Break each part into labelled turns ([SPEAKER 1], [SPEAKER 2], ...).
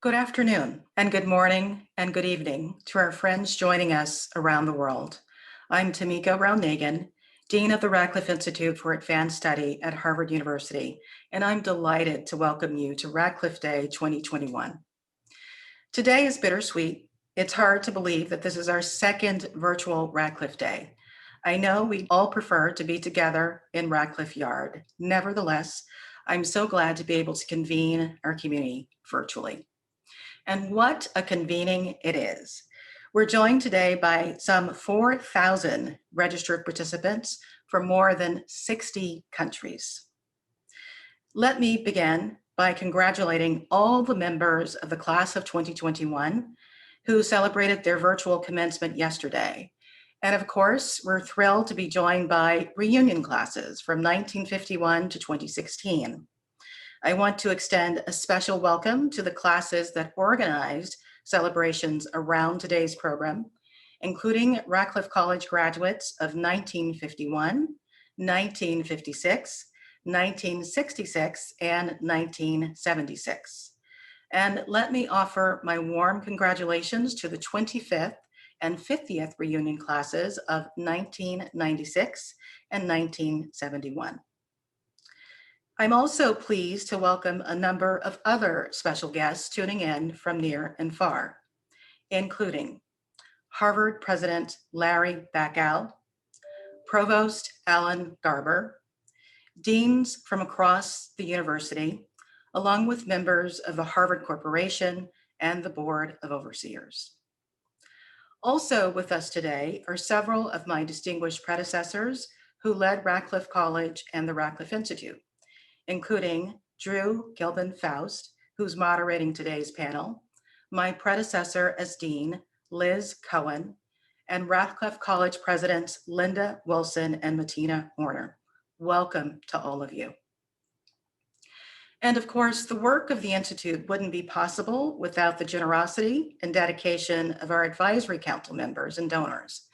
[SPEAKER 1] Good afternoon, and good morning, and good evening to our friends joining us around the world. I'm Tomiko Brown-Nagin, Dean of the Radcliffe Institute for Advanced Study at Harvard University, and I'm delighted to welcome you to Radcliffe Day 2021. Today is bittersweet. It's hard to believe that this is our second virtual Radcliffe Day. I know we all prefer to be together in Radcliffe Yard. Nevertheless, I'm so glad to be able to convene our community virtually. And what a convening it is. We're joined today by some 4,000 registered participants from more than 60 countries. Let me begin by congratulating all the members of the class of 2021 who celebrated their virtual commencement yesterday. And of course, we're thrilled to be joined by reunion classes from 1951 to 2016. I want to extend a special welcome to the classes that organized celebrations around today's program, including Radcliffe College graduates of 1951, 1956, 1966, and 1976. And let me offer my warm congratulations to the 25th and 50th reunion classes of 1996 and 1971. I'm also pleased to welcome a number of other special guests tuning in from near and far, including Harvard President Larry Bacow, Provost Alan Garber, deans from across the university, along with members of the Harvard Corporation and the Board of Overseers. Also with us today are several of my distinguished predecessors who led Radcliffe College and the Radcliffe Institute, including Drew Gilpin Faust, who's moderating today's panel, my predecessor as dean, Liz Cohen, and Radcliffe College presidents Linda Wilson and Martina Horner. Welcome to all of you. And of course, the work of the Institute wouldn't be possible without the generosity and dedication of our advisory council members and donors.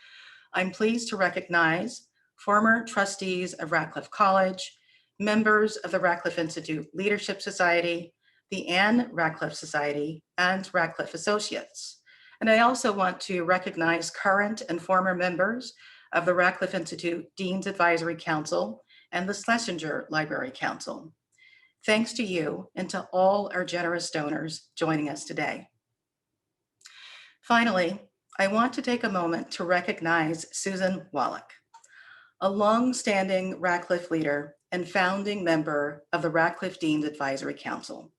[SPEAKER 1] I'm pleased to recognize former trustees of Radcliffe College, members of the Radcliffe Institute Leadership Society, the Anne Radcliffe Society, and Radcliffe Associates. And I also want to recognize current and former members of the Radcliffe Institute Dean's Advisory Council and the Schlesinger Library Council. Thanks to you and to all our generous donors joining us today. Finally, I want to take a moment to recognize Susan Wallach, a long-standing Radcliffe leader and founding member of the Radcliffe Dean's Advisory Council.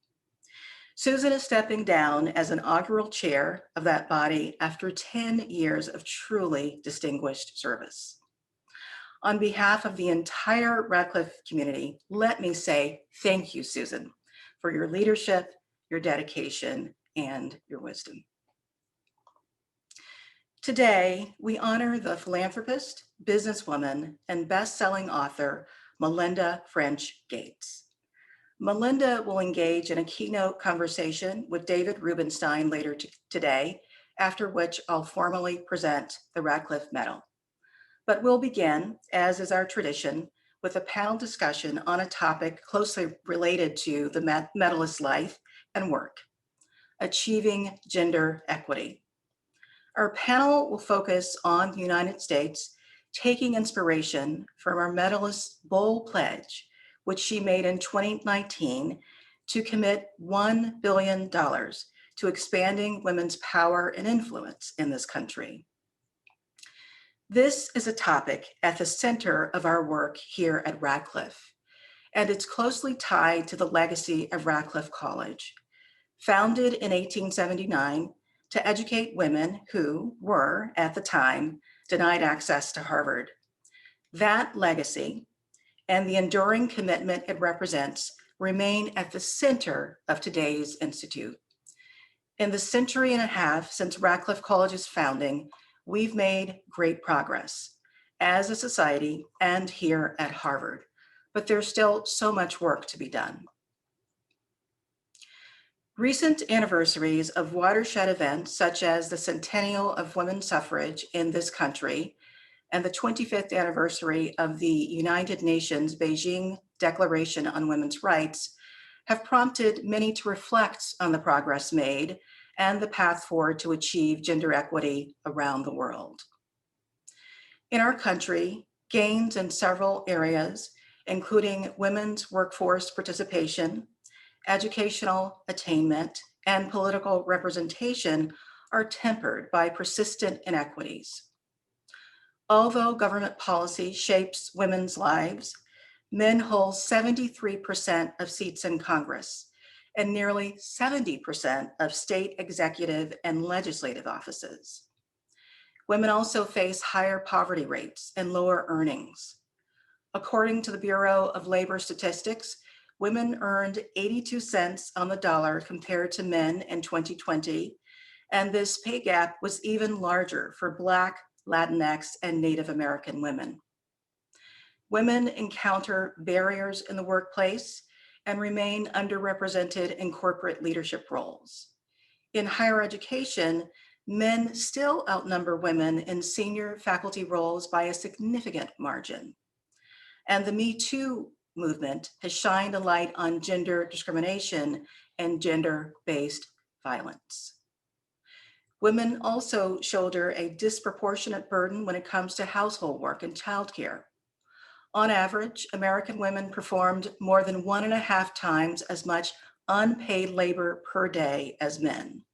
[SPEAKER 1] Susan is stepping down as inaugural chair of that body after 10 years of truly distinguished service. On behalf of the entire Radcliffe community, let me say thank you, Susan, for your leadership, your dedication, and your wisdom. Today, we honor the philanthropist, businesswoman, and best-selling author, Melinda French Gates. Melinda will engage in a keynote conversation with David Rubenstein later today, after which I'll formally present the Radcliffe Medal. But we'll begin, as is our tradition, with a panel discussion on a topic closely related to the medalist's life and work, achieving gender equity. Our panel will focus on the United States, taking inspiration from our medalist's bold pledge, which she made in 2019 to commit $1 billion to expanding women's power and influence in this country. This is a topic at the center of our work here at Radcliffe, and it's closely tied to the legacy of Radcliffe College. Founded in 1879 to educate women who were, at the time, denied access to Harvard. That legacy and the enduring commitment it represents remain at the center of today's institute. In the century and a half since Radcliffe College's founding, we've made great progress as a society and here at Harvard, but there's still so much work to be done. Recent anniversaries of watershed events, such as the centennial of women's suffrage in this country and the 25th anniversary of the United Nations Beijing Declaration on Women's Rights, have prompted many to reflect on the progress made and the path forward to achieve gender equity around the world. In our country, gains in several areas, including women's workforce participation, educational attainment, and political representation, are tempered by persistent inequities. Although government policy shapes women's lives, men hold 73% of seats in Congress and nearly 70% of state executive and legislative offices. Women also face higher poverty rates and lower earnings. According to the Bureau of Labor Statistics, women earned 82 cents on the dollar compared to men in 2020, and this pay gap was even larger for Black, Latinx, and Native American women. Women encounter barriers in the workplace and remain underrepresented in corporate leadership roles. In higher education, men still outnumber women in senior faculty roles by a significant margin. And the Me Too movement has shined a light on gender discrimination and gender-based violence. Women also shoulder a disproportionate burden when it comes to household work and childcare. On average, American women performed more than 1.5 times as much unpaid labor per day as men.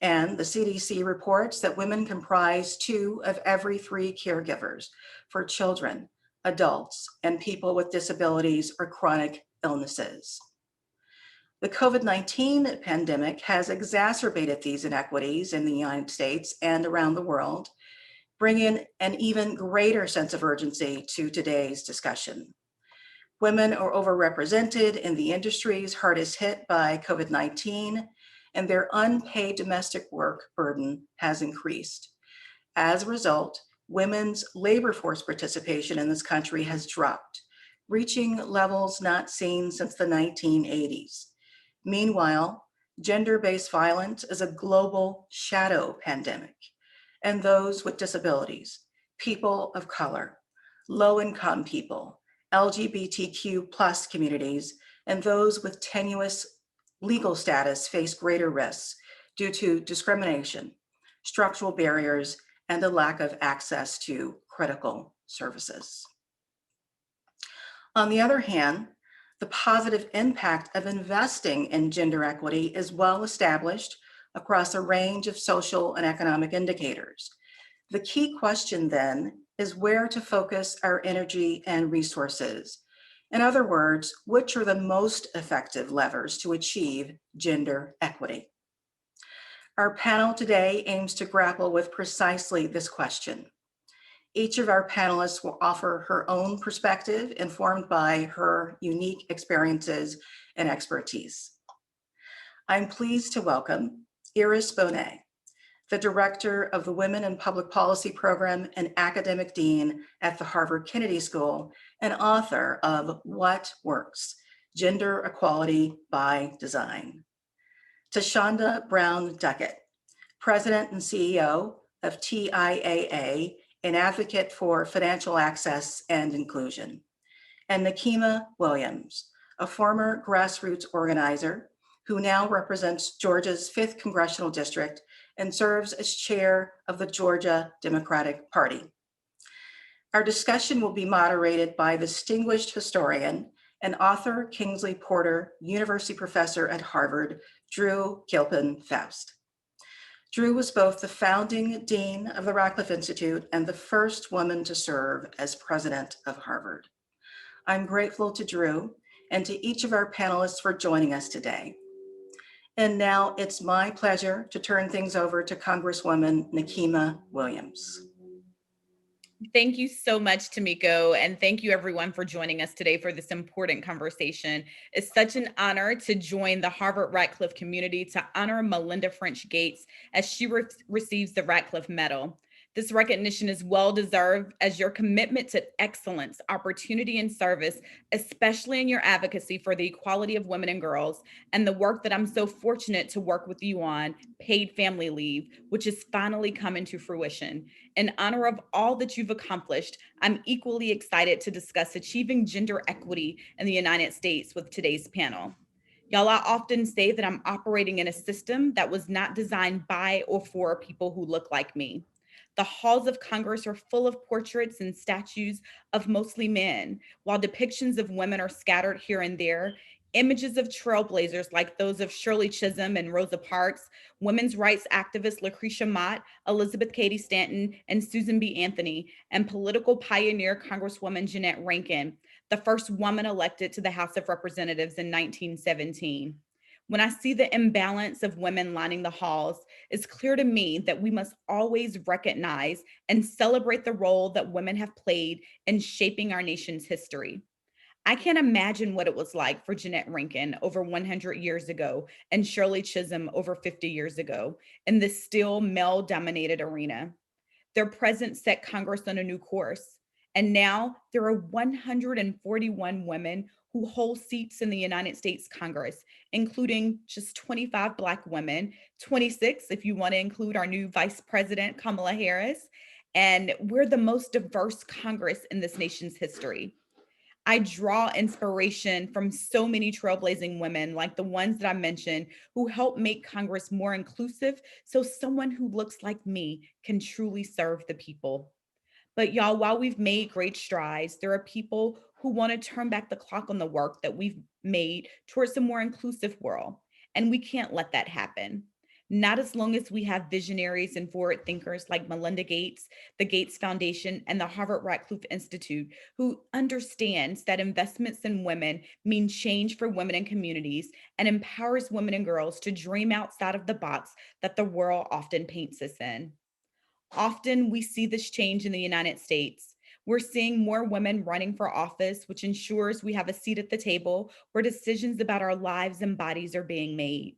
[SPEAKER 1] And the CDC reports that women comprise 2 of every 3 caregivers for children, adults, and people with disabilities or chronic illnesses. The COVID-19 pandemic has exacerbated these inequities in the United States and around the world, bringing an even greater sense of urgency to today's discussion. Women are overrepresented in the industries hardest hit by COVID-19, and their unpaid domestic work burden has increased. As a result, women's labor force participation in this country has dropped, reaching levels not seen since the 1980s. Meanwhile, gender-based violence is a global shadow pandemic, and those with disabilities, people of color, low-income people, LGBTQ plus communities, and those with tenuous legal status face greater risks due to discrimination, structural barriers, and a lack of access to critical services. On the other hand, the positive impact of investing in gender equity is well established across a range of social and economic indicators. The key question then is where to focus our energy and resources. In other words, which are the most effective levers to achieve gender equity? Our panel today aims to grapple with precisely this question. Each of our panelists will offer her own perspective informed by her unique experiences and expertise. I'm pleased to welcome Iris Bohnet, the director of the Women in Public Policy Program and academic dean at the Harvard Kennedy School and author of What Works? Gender Equality by Design. Thasunda Brown-Duckett, president and CEO of TIAA, an advocate for financial access and inclusion. And Nikema Williams, a former grassroots organizer who now represents Georgia's 5th Congressional District and serves as chair of the Georgia Democratic Party. Our discussion will be moderated by distinguished historian and author Kingsley Porter, university professor at Harvard, Drew Gilpin Faust. Drew was both the founding dean of the Radcliffe Institute and the first woman to serve as president of Harvard. I'm grateful to Drew and to each of our panelists for joining us today. And now it's my pleasure to turn things over to Congresswoman Nikema Williams.
[SPEAKER 2] Thank you so much, Tomiko, and thank you everyone for joining us today for this important conversation. It's such an honor to join the Harvard Radcliffe community to honor Melinda French Gates as she receives the Radcliffe Medal. This recognition is well-deserved as your commitment to excellence, opportunity, and service, especially in your advocacy for the equality of women and girls, and the work that I'm so fortunate to work with you on, paid family leave, which is finally coming to fruition. In honor of all that you've accomplished, I'm equally excited to discuss achieving gender equity in the United States with today's panel. Y'all, I often say that I'm operating in a system that was not designed by or for people who look like me. The halls of Congress are full of portraits and statues of mostly men, while depictions of women are scattered here and there. Images of trailblazers like those of Shirley Chisholm and Rosa Parks, women's rights activist Lucretia Mott, Elizabeth Cady Stanton, and Susan B. Anthony, and political pioneer Congresswoman Jeanette Rankin, the first woman elected to the House of Representatives in 1917. When I see the imbalance of women lining the halls, it's clear to me that we must always recognize and celebrate the role that women have played in shaping our nation's history. I can't imagine what it was like for Jeanette Rankin over 100 years ago and Shirley Chisholm over 50 years ago in this still male dominated arena. Their presence set Congress on a new course. And now there are 141 women who hold seats in the United States Congress, including just 25 Black women, 26 if you want to include our new Vice President, Kamala Harris. And we're the most diverse Congress in this nation's history. I draw inspiration from so many trailblazing women, like the ones that I mentioned, who help make Congress more inclusive so someone who looks like me can truly serve the people. But y'all, while we've made great strides, there are people who want to turn back the clock on the work that we've made towards a more inclusive world. And we can't let that happen. Not as long as we have visionaries and forward thinkers like Melinda Gates, the Gates Foundation, and the Harvard Radcliffe Institute, who understands that investments in women mean change for women and communities and empowers women and girls to dream outside of the box that the world often paints us in. Often we see this change in the United States. We're seeing more women running for office, which ensures we have a seat at the table where decisions about our lives and bodies are being made.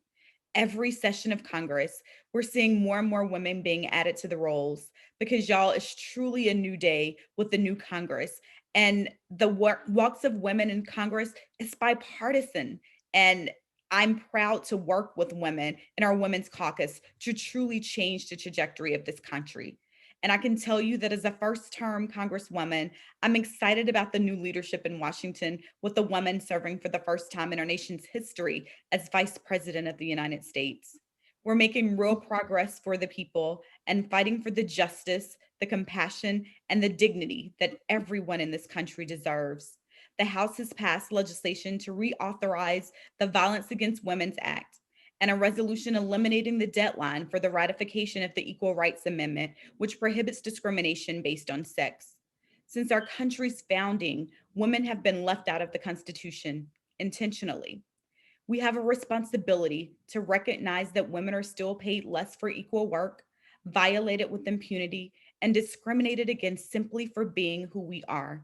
[SPEAKER 2] Every session of Congress, we're seeing more and more women being added to the rolls because y'all, it's truly a new day with the new Congress. And the walks of women in Congress is bipartisan. And I'm proud to work with women in our Women's Caucus to truly change the trajectory of this country. And I can tell you that as a first term Congresswoman, I'm excited about the new leadership in Washington with a woman serving for the first time in our nation's history as Vice President of the United States. We're making real progress for the people and fighting for the justice, the compassion, and the dignity that everyone in this country deserves. The House has passed legislation to reauthorize the Violence Against Women's Act and a resolution eliminating the deadline for the ratification of the Equal Rights Amendment, which prohibits discrimination based on sex. Since our country's founding, women have been left out of the Constitution intentionally. We have a responsibility to recognize that women are still paid less for equal work, violated with impunity, and discriminated against simply for being who we are.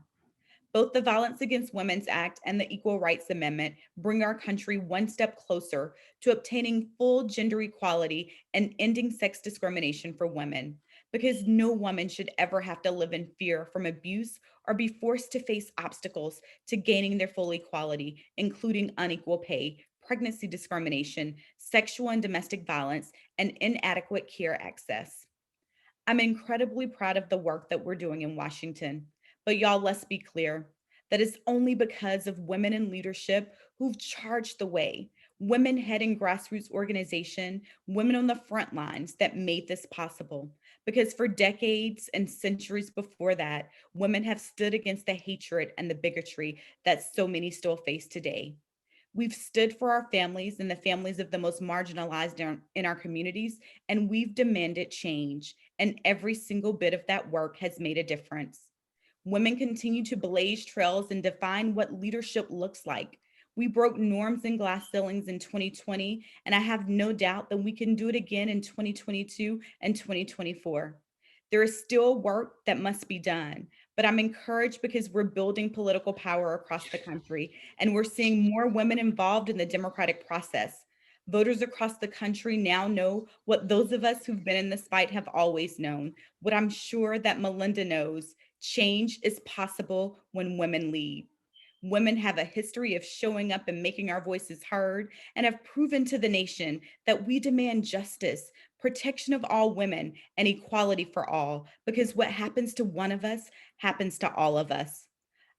[SPEAKER 2] Both the Violence Against Women's Act and the Equal Rights Amendment bring our country one step closer to obtaining full gender equality and ending sex discrimination for women, because no woman should ever have to live in fear from abuse or be forced to face obstacles to gaining their full equality, including unequal pay, pregnancy discrimination, sexual and domestic violence, and inadequate care access. I'm incredibly proud of the work that we're doing in Washington. But y'all, let's be clear that it's only because of women in leadership who've charged the way, women heading grassroots organization, women on the front lines that made this possible. Because for decades and centuries before that, women have stood against the hatred and the bigotry that so many still face today. We've stood for our families and the families of the most marginalized in our communities, and we've demanded change. And every single bit of that work has made a difference. Women continue to blaze trails and define what leadership looks like. We broke norms and glass ceilings in 2020, and I have no doubt that we can do it again in 2022 and 2024. There is still work that must be done, but I'm encouraged because we're building political power across the country and we're seeing more women involved in the democratic process. Voters across the country now know what those of us who've been in this fight have always known, what I'm sure that Melinda knows: change is possible when women lead. Women have a history of showing up and making our voices heard and have proven to the nation that we demand justice, protection of all women, and equality for all, because what happens to one of us happens to all of us.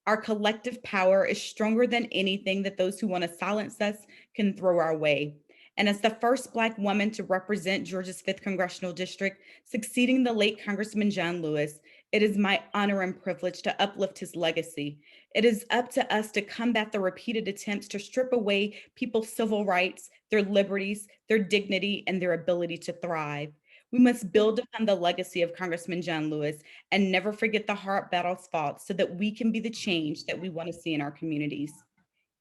[SPEAKER 2] Our collective power is stronger than anything that those who want to silence us can throw our way. And as the first Black woman to represent Georgia's 5th Congressional District, succeeding the late Congressman John Lewis, it is my honor and privilege to uplift his legacy. It is up to us to combat the repeated attempts to strip away people's civil rights, their liberties, their dignity, and their ability to thrive. We must build upon the legacy of Congressman John Lewis and never forget the hard battles fought so that we can be the change that we want to see in our communities.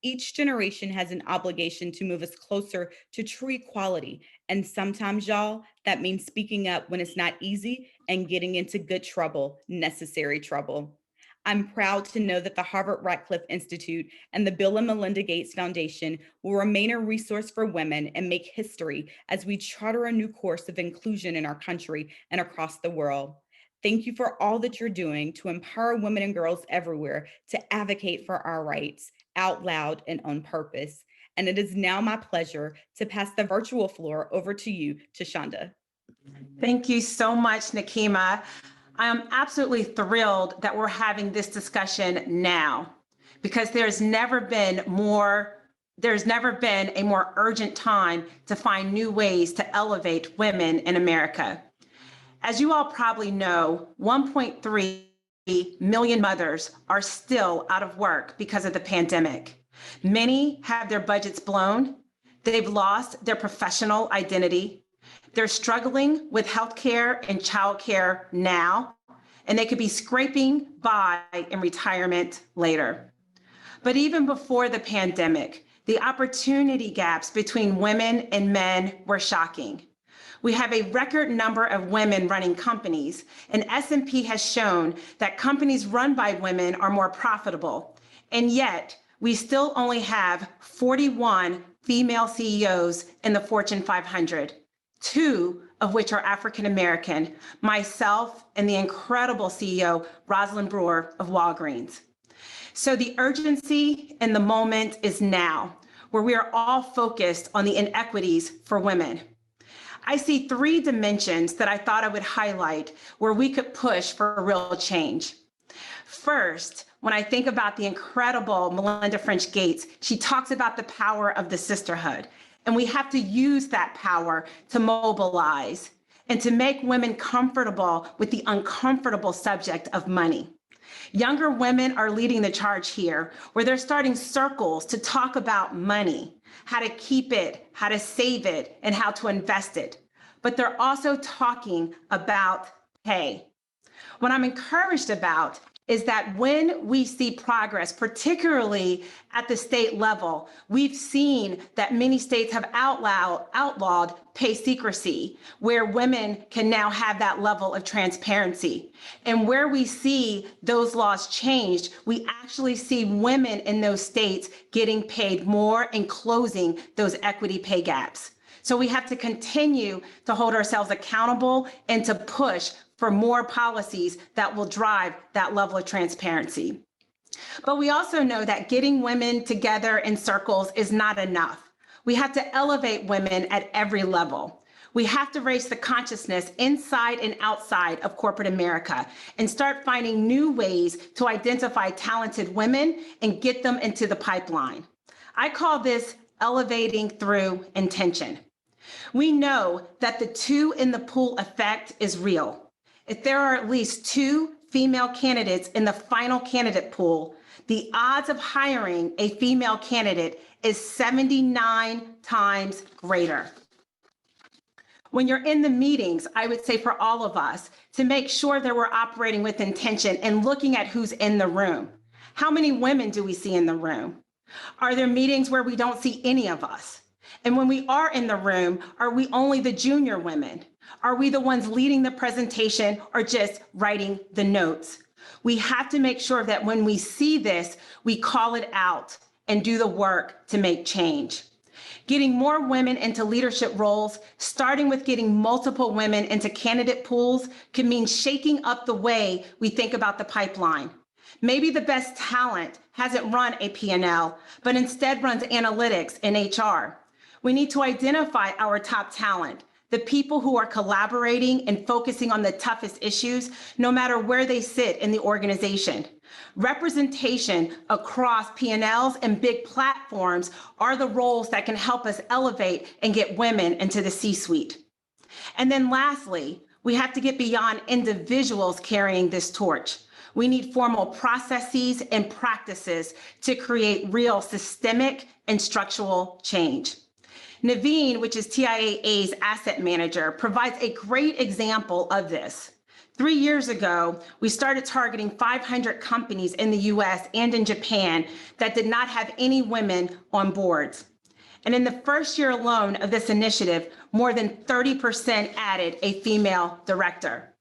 [SPEAKER 2] Each generation has an obligation to move us closer to true equality. And sometimes, y'all, that means speaking up when it's not easy and getting into good trouble, necessary trouble. I'm proud to know that the Harvard Radcliffe Institute and the Bill and Melinda Gates Foundation will remain a resource for women and make history as we charter a new course of inclusion in our country and across the world. Thank you for all that you're doing to empower women and girls everywhere to advocate for our rights out loud and on purpose. And it is now my pleasure to pass the virtual floor over to you, Thasunda.
[SPEAKER 3] Thank you so much, Nikema. I am absolutely thrilled that we're having this discussion now, because there's never been a more urgent time to find new ways to elevate women in America. As you all probably know, 1.3 million mothers are still out of work because of the pandemic. Many have their budgets blown. They've lost their professional identity. They're struggling with healthcare and childcare now, and they could be scraping by in retirement later. But even before the pandemic, the opportunity gaps between women and men were shocking. We have a record number of women running companies, and S&P has shown that companies run by women are more profitable. And yet, we still only have 41 female CEOs in the Fortune 500, 2 of which are African American, myself and the incredible CEO, Rosalind Brewer of Walgreens. So the urgency in the moment is now, where we are all focused on the inequities for women. I see 3 dimensions that I thought I would highlight where we could push for real change. First, when I think about the incredible Melinda French Gates, she talks about the power of the sisterhood. And we have to use that power to mobilize and to make women comfortable with the uncomfortable subject of money. Younger women are leading the charge here, where they're starting circles to talk about money, how to keep it, how to save it, and how to invest it. But they're also talking about pay. What I'm encouraged about is that when we see progress, particularly at the state level, we've seen that many states have outlawed pay secrecy, where women can now have that level of transparency. And where we see those laws changed, we actually see women in those states getting paid more and closing those equity pay gaps. So we have to continue to hold ourselves accountable and to push for more policies that will drive that level of transparency. But we also know that getting women together in circles is not enough. We have to elevate women at every level. We have to raise the consciousness inside and outside of corporate America and start finding new ways to identify talented women and get them into the pipeline. I call this elevating through intention. We know that the 2 in the pool effect is real. If there are at least 2 female candidates in the final candidate pool, the odds of hiring a female candidate is 79 times greater. When you're in the meetings, I would say for all of us to make sure that we're operating with intention and looking at who's in the room. How many women do we see in the room? Are there meetings where we don't see any of us? And when we are in the room, are we only the junior women? Are we the ones leading the presentation or just writing the notes? We have to make sure that when we see this, we call it out and do the work to make change. Getting more women into leadership roles, starting with getting multiple women into candidate pools, can mean shaking up the way we think about the pipeline. Maybe the best talent hasn't run a P&L, but instead runs analytics and HR. We need to identify our top talent, the people who are collaborating and focusing on the toughest issues, no matter where they sit in the organization. Representation across P&Ls and big platforms are the roles that can help us elevate and get women into the C-suite. And then lastly, we have to get beyond individuals carrying this torch. We need formal processes and practices to create real systemic and structural change. Naveen, which is TIAA's asset manager, provides a great example of this. 3 years ago, we started targeting 500 companies in the US and in Japan that did not have any women on boards. And in the first year alone of this initiative, more than 30% added a female director.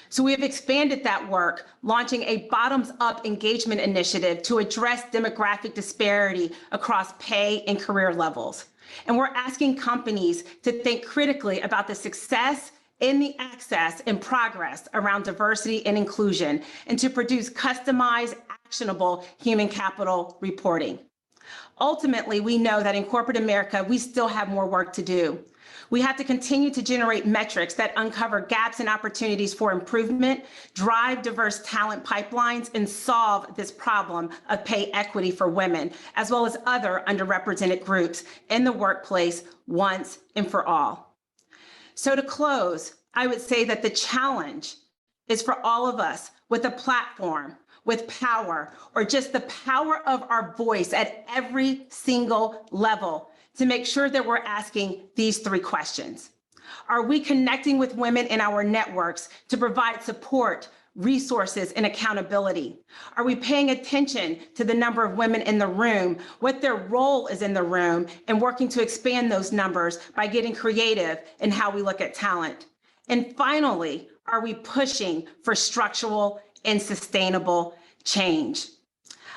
[SPEAKER 3] So we have expanded that work, launching a bottoms-up engagement initiative to address demographic disparity across pay and career levels. And we're asking companies to think critically about the success in the access and progress around diversity and inclusion, and to produce customized, actionable human capital reporting. Ultimately, we know that in corporate America, we still have more work to do. We have to continue to generate metrics that uncover gaps and opportunities for improvement, drive diverse talent pipelines, and solve this problem of pay equity for women, as well as other underrepresented groups in the workplace once and for all. So to close, I would say that the challenge is for all of us with a platform, with power, or just the power of our voice at every single level, to make sure that we're asking these 3 questions. Are we connecting with women in our networks to provide support, resources, and accountability? Are we paying attention to the number of women in the room, what their role is in the room, and working to expand those numbers by getting creative in how we look at talent? And finally, are we pushing for structural and sustainable change?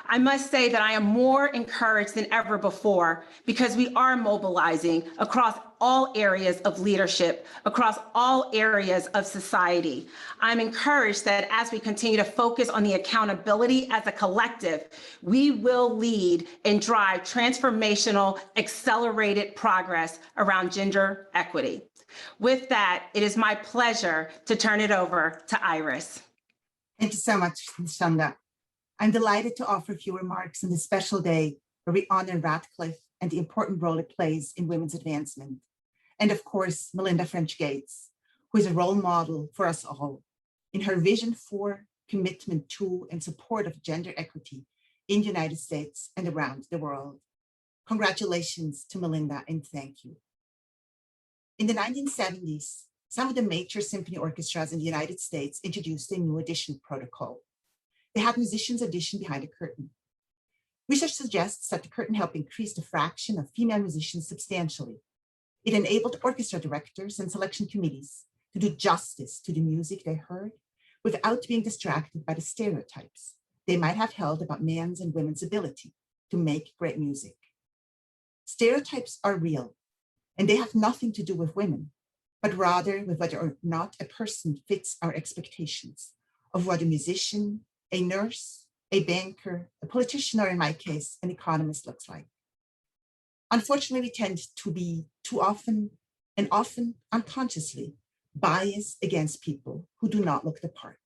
[SPEAKER 3] I must say that I am more encouraged than ever before, because we are mobilizing across all areas of leadership, across all areas of society. I'm encouraged that as we continue to focus on the accountability as a collective, we will lead and drive transformational, accelerated progress around gender equity. With that, it is my pleasure to turn it over to Iris.
[SPEAKER 4] Thank you so much, Thasunda. I'm delighted to offer a few remarks on this special day where we honor Radcliffe and the important role it plays in women's advancement. And of course, Melinda French Gates, who is a role model for us all in her vision for, commitment to, and support of gender equity in the United States and around the world. Congratulations to Melinda, and thank you. In the 1970s, some of the major symphony orchestras in the United States introduced a new audition protocol. They had musicians audition behind a curtain. Research suggests that the curtain helped increase the fraction of female musicians substantially. It enabled orchestra directors and selection committees to do justice to the music they heard without being distracted by the stereotypes they might have held about men's and women's ability to make great music. Stereotypes are real, and they have nothing to do with women, but rather with whether or not a person fits our expectations of what a musician, a nurse, a banker, a politician, or in my case, an economist looks like. Unfortunately, we tend to be too often, and often unconsciously, biased against people who do not look the part.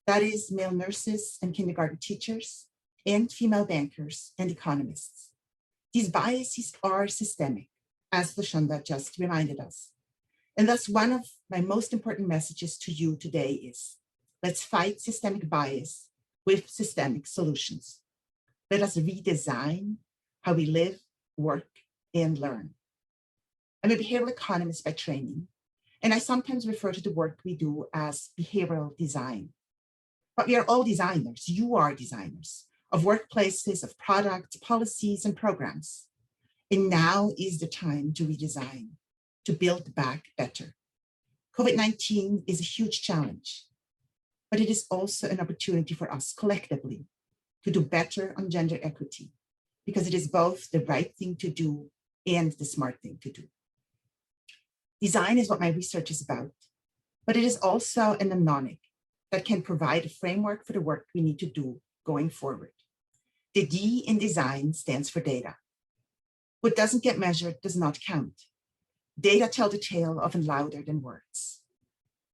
[SPEAKER 4] That is male nurses and kindergarten teachers, and female bankers and economists. These biases are systemic, as Thasunda just reminded us. And thus one of my most important messages to you today is, let's fight systemic bias with systemic solutions. Let us redesign how we live, work, and learn. I'm a behavioral economist by training, and I sometimes refer to the work we do as behavioral design. But we are all designers. You are designers of workplaces, of products, policies, and programs. And now is the time to redesign, to build back better. COVID-19 is a huge challenge, but it is also an opportunity for us collectively to do better on gender equity, because it is both the right thing to do and the smart thing to do. Design is what my research is about, but it is also a mnemonic that can provide a framework for the work we need to do going forward. The D in design stands for data. What doesn't get measured does not count. Data tell the tale often louder than words.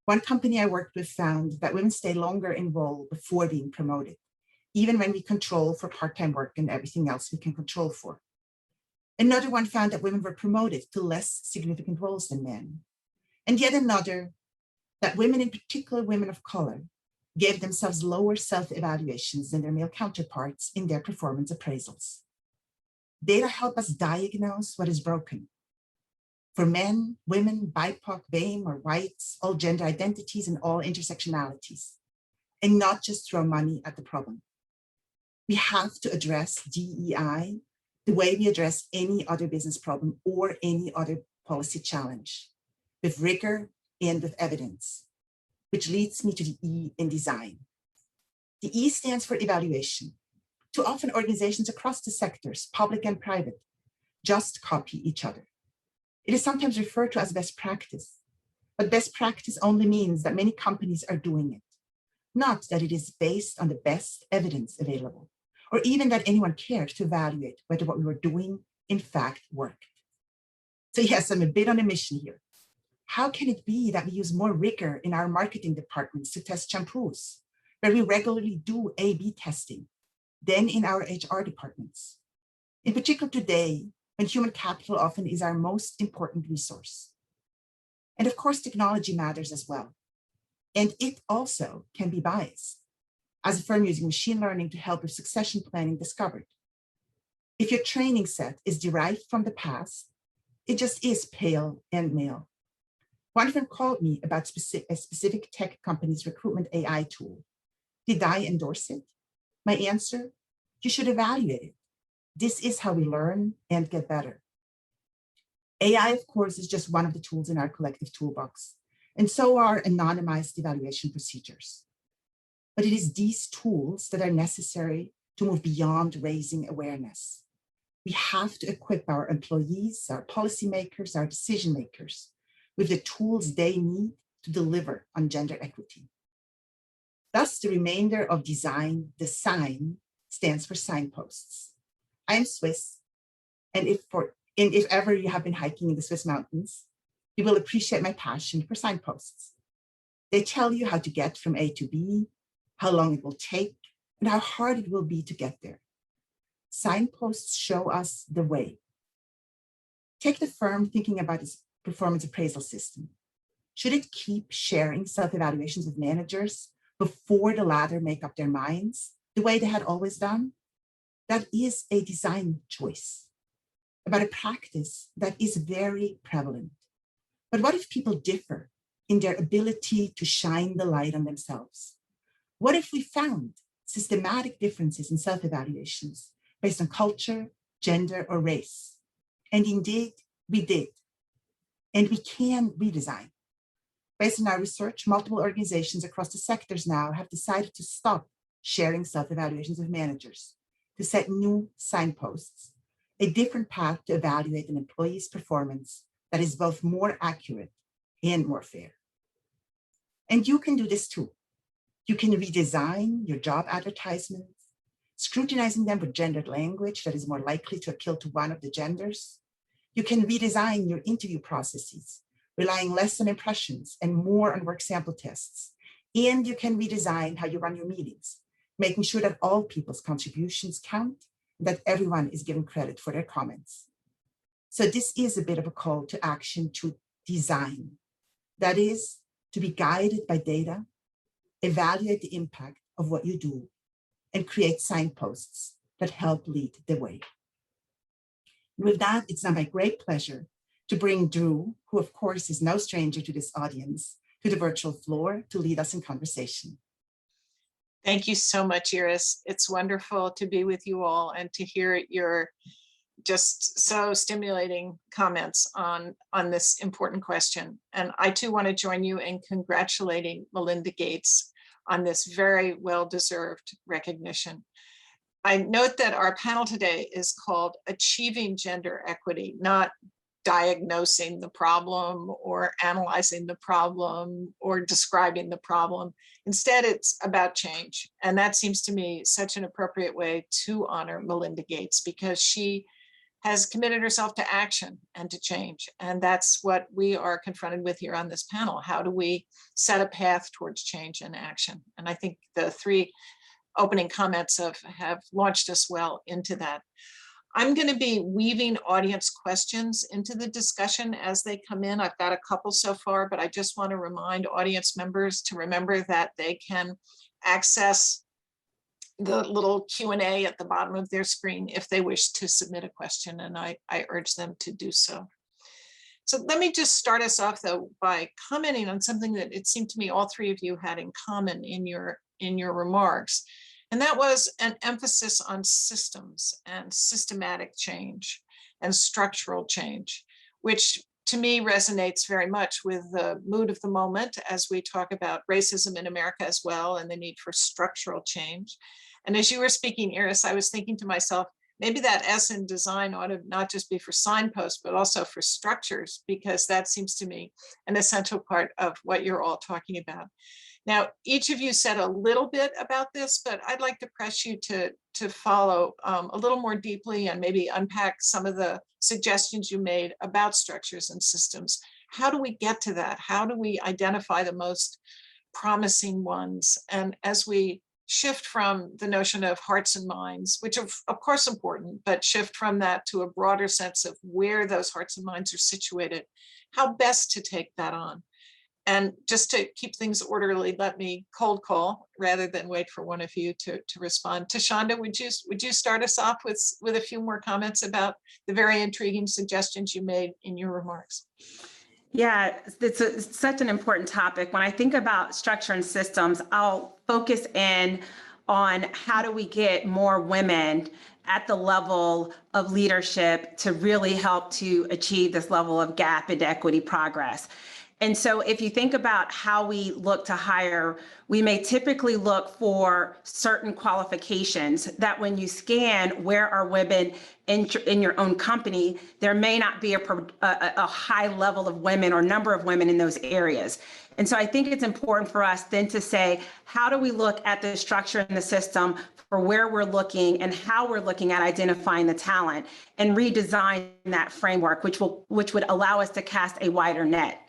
[SPEAKER 4] One company I worked with found that women stay longer in role before being promoted, even when we control for part-time work and everything else we can control for. Another one found that women were promoted to less significant roles than men. And yet another, that women, in particular women of color, gave themselves lower self-evaluations than their male counterparts in their performance appraisals. Data help us diagnose what is broken. For men, women, BIPOC, BAME, or whites, all gender identities and all intersectionalities, and not just throw money at the problem. We have to address DEI the way we address any other business problem or any other policy challenge, with rigor and with evidence, which leads me to the E in design. The E stands for evaluation. Too often organizations across the sectors, public and private, just copy each other. It is sometimes referred to as best practice, but best practice only means that many companies are doing it, not that it is based on the best evidence available, or even that anyone cared to evaluate whether what we were doing in fact worked. So yes, I'm a bit on a mission here. How can it be that we use more rigor in our marketing departments to test shampoos, where we regularly do A/B testing, than in our HR departments? In particular today, when human capital often is our most important resource. And of course, technology matters as well. And it also can be biased, as a firm using machine learning to help with succession planning discovered. If your training set is derived from the past, it just is pale and male. One firm called me about a specific tech company's recruitment AI tool. Did I endorse it? My answer, you should evaluate it. This is how we learn and get better. AI, of course, is just one of the tools in our collective toolbox, and so are anonymized evaluation procedures. But it is these tools that are necessary to move beyond raising awareness. We have to equip our employees, our policymakers, our decision makers with the tools they need to deliver on gender equity. Thus, the remainder of design, the sign, stands for signposts. I am Swiss, and if ever you have been hiking in the Swiss mountains, you will appreciate my passion for signposts. They tell you how to get from A to B, how long it will take, and how hard it will be to get there. Signposts show us the way. Take the firm thinking about its performance appraisal system. Should it keep sharing self-evaluations with managers before the latter make up their minds, the way they had always done? That is a design choice about a practice that is very prevalent. But what if people differ in their ability to shine the light on themselves? What if we found systematic differences in self-evaluations based on culture, gender, or race? And indeed, we did. And we can redesign. Based on our research, multiple organizations across the sectors now have decided to stop sharing self-evaluations with managers, to set new signposts, a different path to evaluate an employee's performance that is both more accurate and more fair. And you can do this too. You can redesign your job advertisements, scrutinizing them with gendered language that is more likely to appeal to one of the genders. You can redesign your interview processes, relying less on impressions and more on work sample tests. And you can redesign how you run your meetings, making sure that all people's contributions count and that everyone is given credit for their comments. So this is a bit of a call to action to design. That is, to be guided by data, evaluate the impact of what you do, and create signposts that help lead the way. And with that, it's now my great pleasure to bring Drew, who of course is no stranger to this audience, to the virtual floor to lead us in conversation.
[SPEAKER 5] Thank you so much, Iris. It's wonderful to be with you all and to hear your just so stimulating comments on this important question. And I too want to join you in congratulating Melinda Gates on this very well-deserved recognition. I note that our panel today is called Achieving Gender Equity, not diagnosing the problem or analyzing the problem or describing the problem. Instead, it's about change. And that seems to me such an appropriate way to honor Melinda Gates, because she has committed herself to action and to change. And that's what we are confronted with here on this panel. How do we set a path towards change and action? And I think the 3 opening comments have launched us well into that. I'm going to be weaving audience questions into the discussion as they come in. I've got a couple so far, but I just want to remind audience members to remember that they can access the little Q&A at the bottom of their screen if they wish to submit a question, and I urge them to do so. So let me just start us off though by commenting on something that it seemed to me all 3 of you had in common in your remarks. And that was an emphasis on systems and systematic change and structural change, which to me resonates very much with the mood of the moment as we talk about racism in America as well and the need for structural change. And as you were speaking, Iris, I was thinking to myself, maybe that S in design ought to not just be for signposts, but also for structures, because that seems to me an essential part of what you're all talking about. Now, each of you said a little bit about this, but I'd like to press you to follow a little more deeply and maybe unpack some of the suggestions you made about structures and systems. How do we get to that? How do we identify the most promising ones? And as we shift from the notion of hearts and minds, which are of course important, but shift from that to a broader sense of where those hearts and minds are situated, how best to take that on? And just to keep things orderly, let me cold call rather than wait for one of you to respond. Thasunda, would you start us off with a few more comments about the very intriguing suggestions you made in your remarks?
[SPEAKER 3] Yeah, it's such an important topic. When I think about structure and systems, I'll focus in on how do we get more women at the level of leadership to really help to achieve this level of gap and equity progress. And so if you think about how we look to hire, we may typically look for certain qualifications that when you scan where are women in your own company, there may not be a high level of women or number of women in those areas. And so I think it's important for us then to say, how do we look at the structure and the system for where we're looking and how we're looking at identifying the talent and redesign that framework, which would allow us to cast a wider net.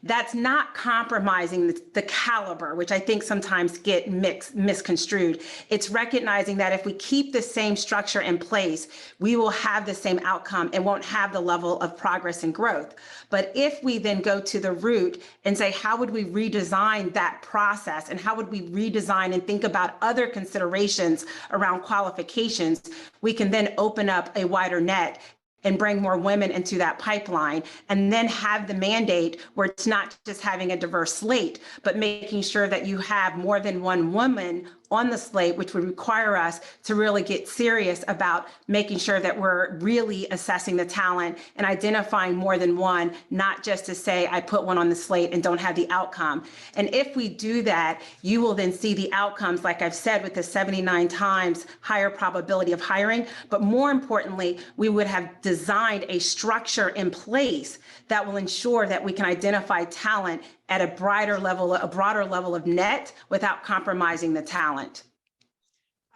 [SPEAKER 3] That's not compromising the caliber, which I think sometimes get misconstrued. It's recognizing that if we keep the same structure in place, we will have the same outcome and won't have the level of progress and growth. But if we then go to the root and say, how would we redesign that process and how would we redesign and think about other considerations around qualifications, we can then open up a wider net and bring more women into that pipeline, and then have the mandate where it's not just having a diverse slate, but making sure that you have more than one woman on the slate, which would require us to really get serious about making sure that we're really assessing the talent and identifying more than one, not just to say, I put one on the slate and don't have the outcome. And if we do that, you will then see the outcomes, like I've said, with the 79 times higher probability of hiring. But more importantly, we would have designed a structure in place that will ensure that we can identify talent at a broader level of net without compromising the talent.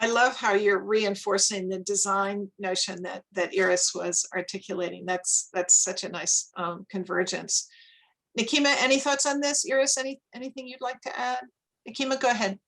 [SPEAKER 5] I love how you're reinforcing the design notion that Iris was articulating. That's such a nice convergence. Nikema, any thoughts on this? Iris, anything you'd like to add? Nikema, go ahead.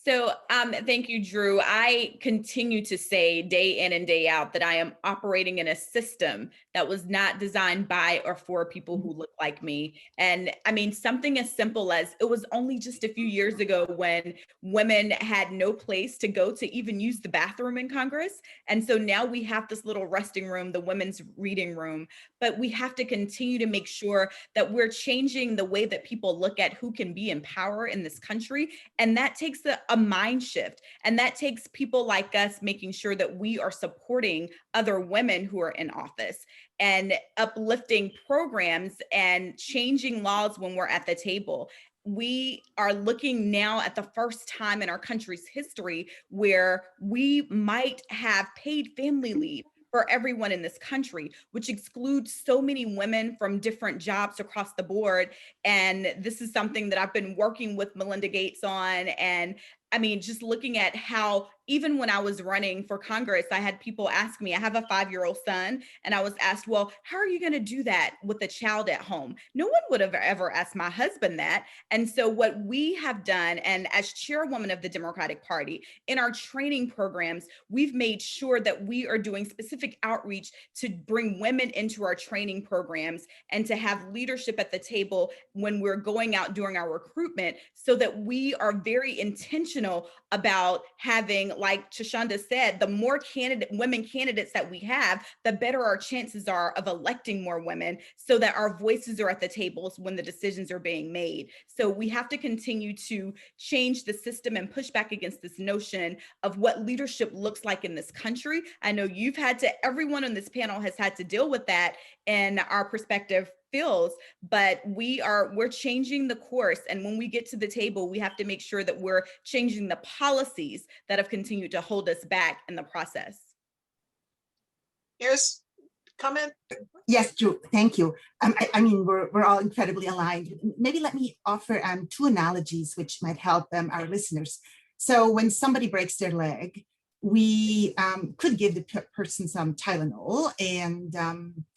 [SPEAKER 2] So thank you, Drew. I continue to say day in and day out that I am operating in a system that was not designed by or for people who look like me. And I mean, something as simple as it was only just a few years ago when women had no place to go to even use the bathroom in Congress. And so now we have this little resting room, the women's reading room, but we have to continue to make sure that we're changing the way that people look at who can be in power in this country. And that takes a mind shift. And that takes people like us making sure that we are supporting other women who are in office and uplifting programs and changing laws when we're at the table. We are looking now at the first time in our country's history where we might have paid family leave for everyone in this country, which excludes so many women from different jobs across the board. And this is something that I've been working with Melinda Gates on, and I mean, just looking at how, even when I was running for Congress, I had people ask me, I have a 5-year-old son, and I was asked, well, how are you going to do that with a child at home? No one would have ever asked my husband that. And so what we have done, and as chairwoman of the Democratic Party, in our training programs, we've made sure that we are doing specific outreach to bring women into our training programs and to have leadership at the table when we're going out during our recruitment, so that we are very intentional about having, like Thasunda said, the more women candidates that we have, the better our chances are of electing more women, so that our voices are at the tables when the decisions are being made. So we have to continue to change the system and push back against this notion of what leadership looks like in this country. I know everyone on this panel has had to deal with that in our perspective fields, but we're changing the course. And when we get to the table, we have to make sure that we're changing the policies that have continued to hold us back in the process.
[SPEAKER 5] Here's comment.
[SPEAKER 4] Yes, Drew, thank you. I mean, we're all incredibly aligned. Maybe let me offer 2 analogies which might help our listeners. So when somebody breaks their leg, we could give the person some Tylenol and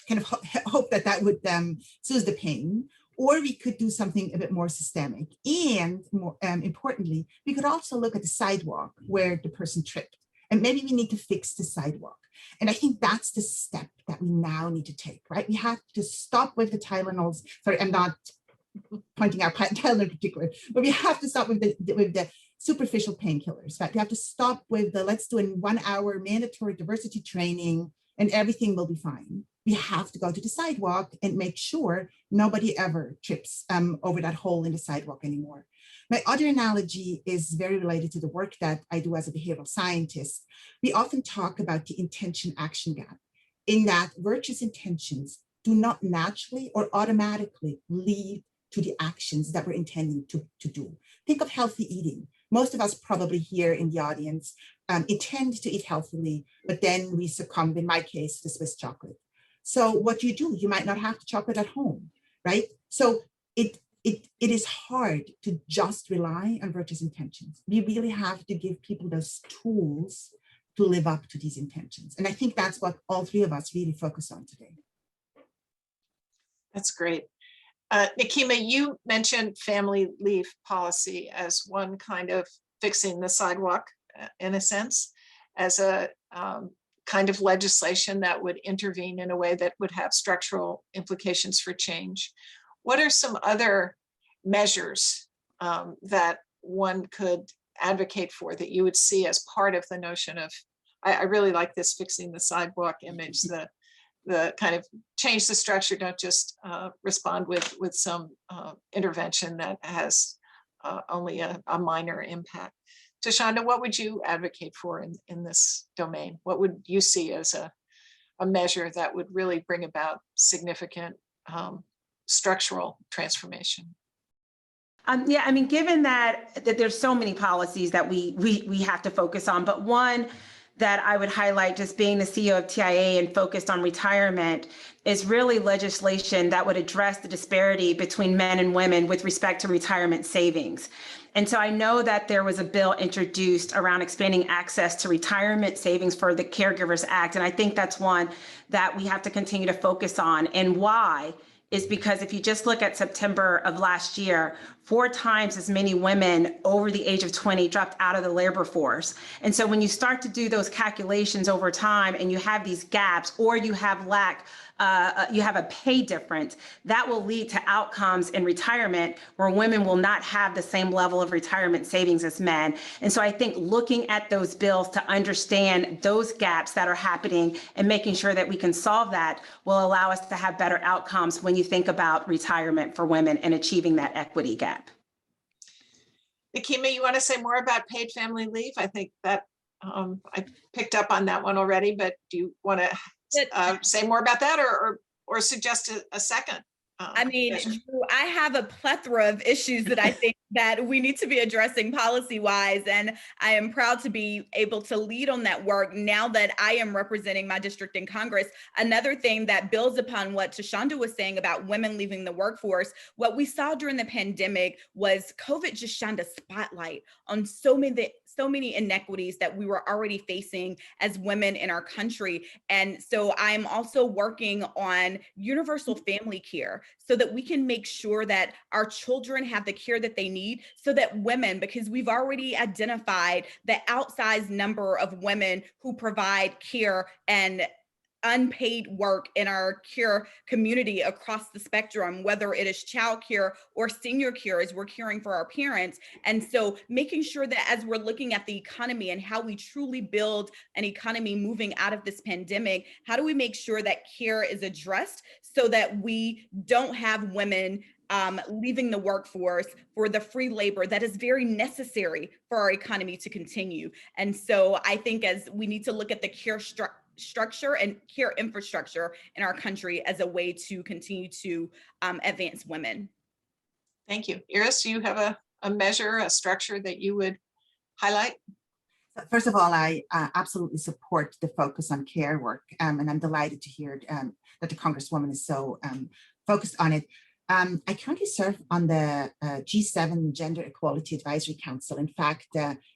[SPEAKER 4] kind of hope that would soothe the pain, or we could do something a bit more systemic. And more importantly, we could also look at the sidewalk where the person tripped, and maybe we need to fix the sidewalk. And I think that's the step that we now need to take, right? We have to stop with the Tylenols. Sorry, I'm not pointing out Tylenol in particular, but we have to stop with the superficial painkillers, right? We have to stop with let's do a 1-hour mandatory diversity training and everything will be fine. We have to go to the sidewalk and make sure nobody ever trips over that hole in the sidewalk anymore. My other analogy is very related to the work that I do as a behavioral scientist. We often talk about the intention-action gap, in that virtuous intentions do not naturally or automatically lead to the actions that we're intending to do. Think of healthy eating. Most of us probably here in the audience intend to eat healthily, but then we succumb, in my case, to Swiss chocolate. So what do? You might not have the chocolate at home, right? So it is hard to just rely on virtuous intentions. We really have to give people those tools to live up to these intentions. And I think that's what all 3 of us really focus on today.
[SPEAKER 5] That's great. Nikema, you mentioned family leave policy as one kind of fixing the sidewalk, in a sense, as a kind of legislation that would intervene in a way that would have structural implications for change. What are some other measures that one could advocate for that you would see as part of the notion of, I really like this fixing the sidewalk image, the kind of change the structure, don't just respond with some intervention that has only a minor impact. Thasunda, what would you advocate for in this domain? What would you see as a measure that would really bring about significant structural transformation?
[SPEAKER 3] Yeah, I mean, given that there's so many policies that we have to focus on, but one that I would highlight, just being the CEO of TIAA and focused on retirement, is really legislation that would address the disparity between men and women with respect to retirement savings. And so I know that there was a bill introduced around expanding access to retirement savings for the Caregivers Act. And I think that's one that we have to continue to focus on. And why is because if you just look at September of last year, 4 times as many women over the age of 20 dropped out of the labor force. And so when you start to do those calculations over time and you have these gaps, or you have you have a pay difference, that will lead to outcomes in retirement where women will not have the same level of retirement savings as men. And so I think looking at those bills to understand those gaps that are happening and making sure that we can solve that will allow us to have better outcomes when you think about retirement for women and achieving that equity gap.
[SPEAKER 5] Nikema, you want to say more about paid family leave? I think that I picked up on that one already, but do you want to say more about that or suggest a second?
[SPEAKER 2] I mean, Drew, I have a plethora of issues that I think that we need to be addressing policy-wise. And I am proud to be able to lead on that work now that I am representing my district in Congress. Another thing that builds upon what Thasunda was saying about women leaving the workforce, what we saw during the pandemic was COVID just shined a spotlight on so many inequities that we were already facing as women in our country. And so I'm also working on universal family care so that we can make sure that our children have the care that they need, so that women, because we've already identified the outsized number of women who provide care and unpaid work in our care community across the spectrum, whether it is childcare or senior care as we're caring for our parents. And so making sure that as we're looking at the economy and how we truly build an economy moving out of this pandemic, how do we make sure that care is addressed so that we don't have women leaving the workforce for the free labor that is very necessary for our economy to continue. And so I think as we need to look at the care structure and care infrastructure in our country as a way to continue to advance women.
[SPEAKER 5] Thank you. Iris, do you have a measure, a structure that you would highlight?
[SPEAKER 4] First of all, I absolutely support the focus on care work, and I'm delighted to hear that the Congresswoman is so focused on it. I currently serve on the G7 Gender Equality Advisory Council. In fact,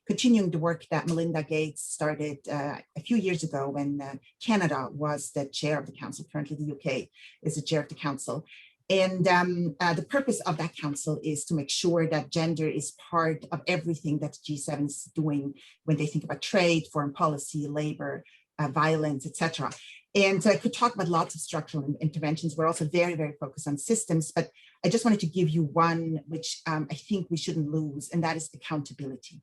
[SPEAKER 4] continuing the work that Melinda Gates started a few years ago when Canada was the chair of the council. Currently, the UK is the chair of the council. And the purpose of that council is to make sure that gender is part of everything that G7 is doing when they think about trade, foreign policy, labor, violence, etc. And so I could talk about lots of structural interventions. We're also very, very focused on systems, but I just wanted to give you one which I think we shouldn't lose, and that is accountability.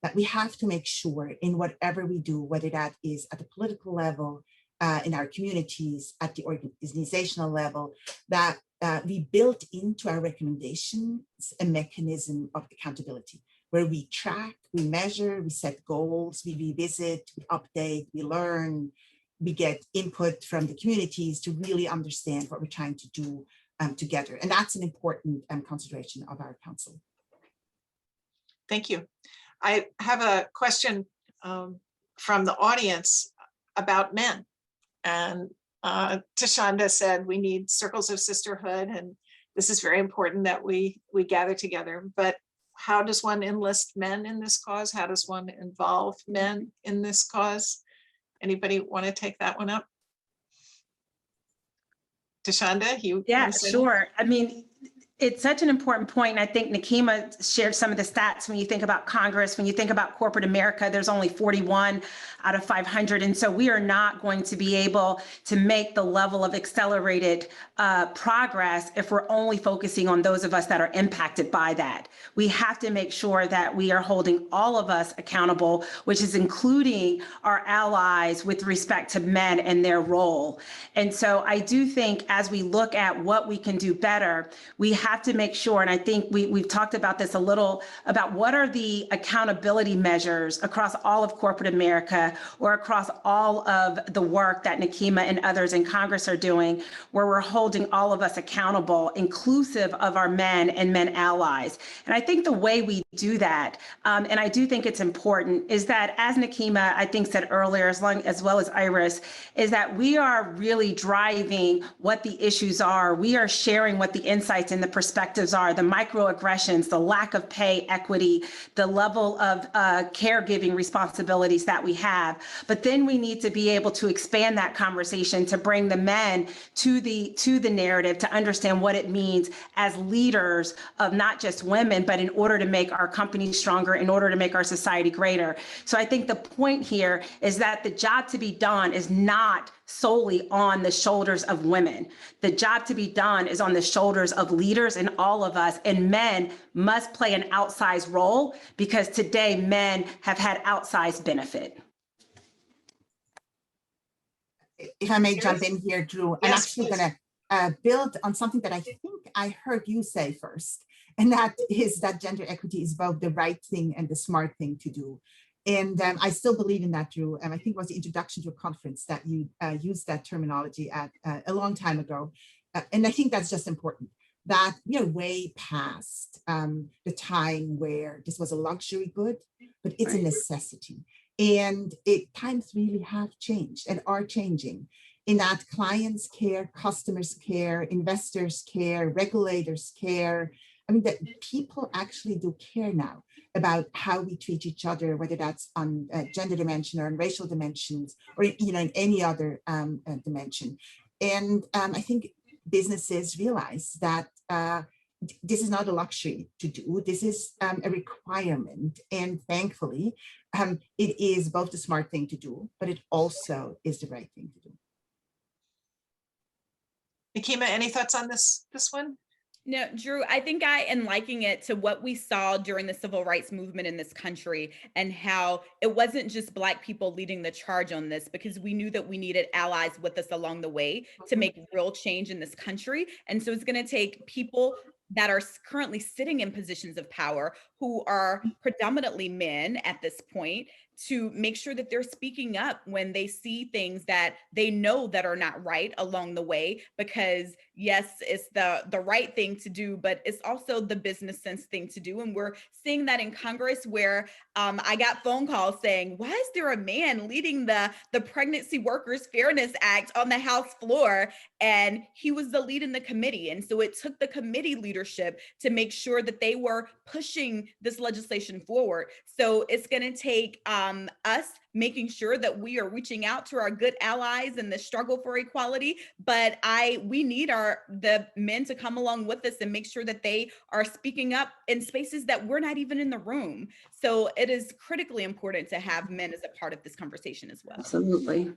[SPEAKER 4] That we have to make sure in whatever we do, whether that is at the political level, in our communities, at the organizational level, that we built into our recommendations a mechanism of accountability, where we track, we measure, we set goals, we revisit, we update, we learn, we get input from the communities to really understand what we're trying to do together. And that's an important consideration of our council.
[SPEAKER 5] Thank you. I have a question from the audience about men. And Thasunda said we need circles of sisterhood, and this is very important that we gather together. But how does one enlist men in this cause? How does one involve men in this cause? Anybody want to take that one up? Thasunda, you?
[SPEAKER 3] Yeah, sure. I mean, it's such an important point. I think Nikema shared some of the stats. When you think about Congress, when you think about corporate America, there's only 41 out of 500. And so we are not going to be able to make the level of accelerated progress if we're only focusing on those of us that are impacted by that. We have to make sure that we are holding all of us accountable, which is including our allies with respect to men and their role. And so I do think as we look at what we can do better, we have to make sure, and I think we've talked about this a little, about what are the accountability measures across all of corporate America or across all of the work that Nikema and others in Congress are doing, where we're holding all of us accountable, inclusive of our men and men allies. And I think the way we do that, and I do think it's important, is that as Nikema, I think, said earlier, as well as Iris, is that we are really driving what the issues are. We are sharing what the insights and the perspectives are, the microaggressions, the lack of pay equity, the level of caregiving responsibilities that we have. But then we need to be able to expand that conversation to bring the men to the narrative, to understand what it means as leaders of not just women, but in order to make our company stronger, in order to make our society greater. So I think the point here is that the job to be done is not solely on the shoulders of women. The job to be done is on the shoulders of leaders and all of us, and men must play an outsized role because today men have had outsized benefit.
[SPEAKER 4] If I may jump in here, Drew, I'm actually going to build on something that I think I heard you say first, and that is that gender equity is both the right thing and the smart thing to do. And I still believe in that, Drew. And I think it was the introduction to a conference that you used that terminology at a long time ago. And I think that's just important. that we are way past the time where this was a luxury good, but it's a necessity. And times really have changed and are changing, in that clients care, customers care, investors care, regulators care. I mean, that people actually do care now about how we treat each other, whether that's on a gender dimension or on racial dimensions, or in any other dimension. And I think businesses realize that this is not a luxury to do. This is a requirement. And thankfully, it is both the smart thing to do, but it also is the right thing to do.
[SPEAKER 5] Nikema, any thoughts on this one?
[SPEAKER 2] No, Drew, I think I am liking it to what we saw during the civil rights movement in this country, and how it wasn't just Black people leading the charge on this, because we knew that we needed allies with us along the way to make real change in this country. And so it's going to take people that are currently sitting in positions of power, who are predominantly men at this point, to make sure that they're speaking up when they see things that they know that are not right along the way. Because yes, it's the right thing to do, but it's also the business sense thing to do. And we're seeing that in Congress, where I got phone calls saying, why is there a man leading the Pregnancy Workers Fairness Act on the House floor? And he was the lead in the committee. And so it took the committee leadership to make sure that they were pushing this legislation forward. So it's going to take us making sure that we are reaching out to our good allies in the struggle for equality. But we need the men to come along with us and make sure that they are speaking up in spaces that we're not even in the room. So it is critically important to have men as a part of this conversation as well.
[SPEAKER 3] Absolutely.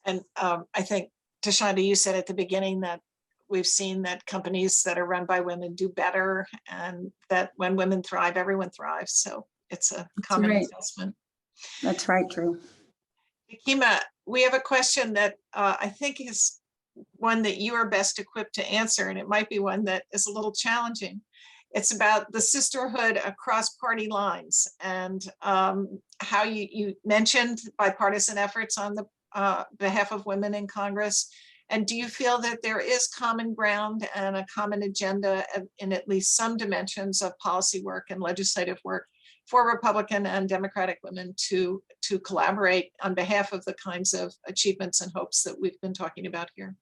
[SPEAKER 5] And I think, Thasunda, you said at the beginning that we've seen that companies that are run by women do better, and that when women thrive, everyone thrives. So it's a common assessment.
[SPEAKER 3] That's right, Drew.
[SPEAKER 5] Nikema, we have a question that I think is one that you are best equipped to answer, and it might be one that is a little challenging. It's about the sisterhood across party lines, and how you mentioned bipartisan efforts on the behalf of women in Congress. And do you feel that there is common ground and a common agenda in at least some dimensions of policy work and legislative work for Republican and Democratic women to collaborate on behalf of the kinds of achievements and hopes that we've been talking about here?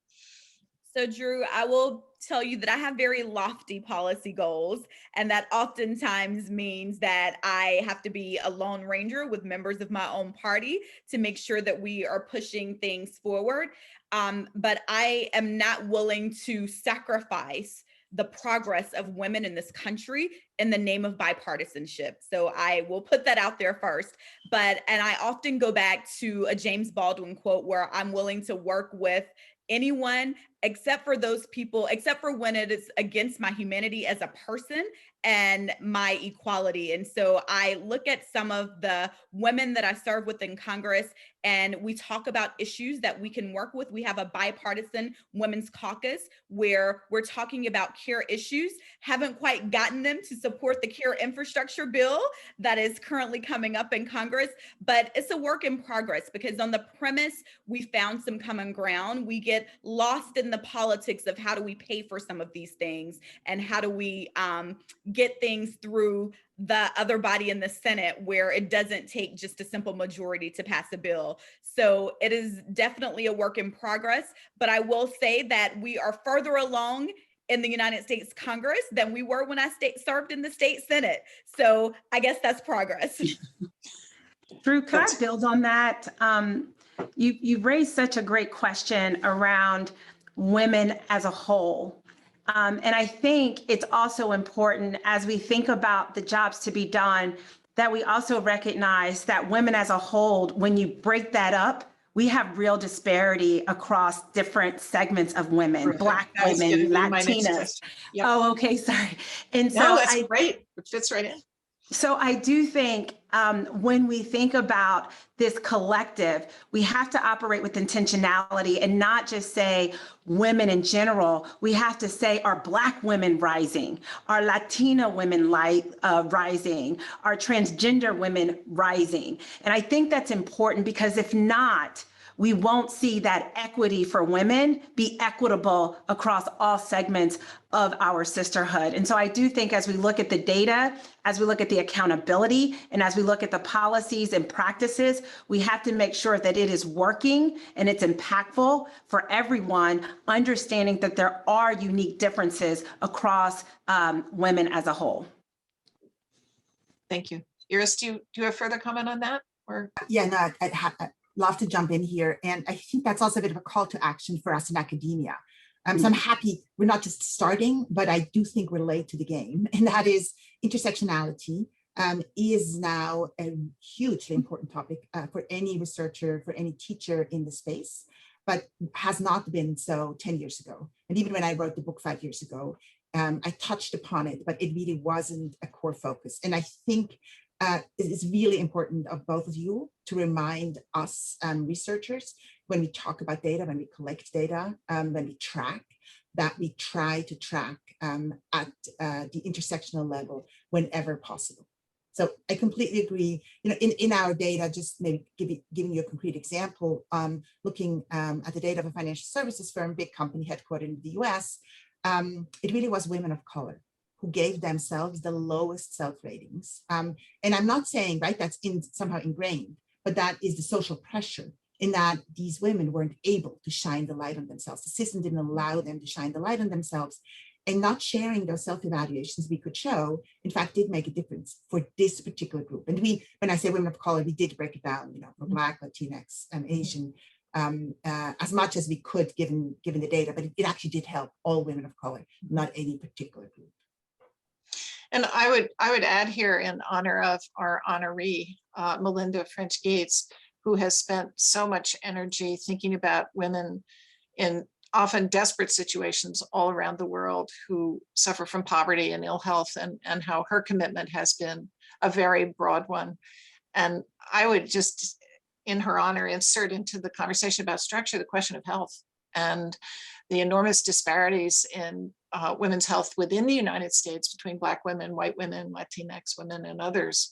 [SPEAKER 2] So Drew, I will tell you that I have very lofty policy goals, and that oftentimes means that I have to be a lone ranger with members of my own party to make sure that we are pushing things forward. But I am not willing to sacrifice the progress of women in this country in the name of bipartisanship. So I will put that out there first. And I often go back to a James Baldwin quote, where I'm willing to work with anyone except for those people, except for when it is against my humanity as a person and my equality. And so I look at some of the women that I serve with in Congress, and we talk about issues that we can work with. We have a bipartisan women's caucus where we're talking about care issues. Haven't quite gotten them to support the care infrastructure bill that is currently coming up in Congress, but it's a work in progress, because on the premise we found some common ground, we get lost in the politics of how do we pay for some of these things, and how do we get things through the other body in the Senate, where it doesn't take just a simple majority to pass a bill. So it is definitely a work in progress, but I will say that we are further along in the United States Congress than we were when I served in the state Senate. So I guess that's progress.
[SPEAKER 3] Drew, could I build on that? You raised such a great question around women as a whole. And I think it's also important, as we think about the jobs to be done, that we also recognize that women as a whole, when you break that up, we have real disparity across different segments of women,
[SPEAKER 5] Right.
[SPEAKER 3] Black women, Latinas.
[SPEAKER 5] Yep.
[SPEAKER 3] Oh, okay, sorry. And so
[SPEAKER 5] no, that's great. It fits right in.
[SPEAKER 3] So I do think when we think about this collective, we have to operate with intentionality and not just say women in general. We have to say, are Black women rising? Are Latina women rising? Are transgender women rising? And I think that's important, because if not, we won't see that equity for women be equitable across all segments of our sisterhood. And so I do think as we look at the data, as we look at the accountability, and as we look at the policies and practices, we have to make sure that it is working and it's impactful for everyone, understanding that there are unique differences across women as a whole.
[SPEAKER 5] Thank you. Iris, do you have further comment on that? Or
[SPEAKER 4] Yeah, no, I'd love to jump in here. And I think that's also a bit of a call to action for us in academia. So I'm happy we're not just starting, but I do think we're late to the game. And that is intersectionality is now a hugely important topic for any researcher, for any teacher in the space, but has not been so 10 years ago. And even when I wrote the book 5 years ago, I touched upon it, but it really wasn't a core focus. And I think it is really important of both of you to remind us researchers when we talk about data, when we collect data, when we track, that we try to track at the intersectional level whenever possible. So I completely agree. You know, in our data, just maybe giving you a concrete example, looking at the data of a financial services firm, big company headquartered in the US, it really was women of color who gave themselves the lowest self ratings. And I'm not saying, right, that's somehow ingrained, but that is the social pressure in that these women weren't able to shine the light on themselves. The system didn't allow them to shine the light on themselves, and not sharing those self-evaluations we could show, in fact, did make a difference for this particular group. And when I say women of color, we did break it down, you know, for Black, Latinx, Asian, as much as we could given the data, but it actually did help all women of color, not any particular group.
[SPEAKER 5] And I would add here in honor of our honoree, Melinda French Gates, who has spent so much energy thinking about women in often desperate situations all around the world who suffer from poverty and ill health, and how her commitment has been a very broad one. And I would just, in her honor, insert into the conversation about structure the question of health and the enormous disparities in women's health within the United States between Black women, white women, Latinx women, and others.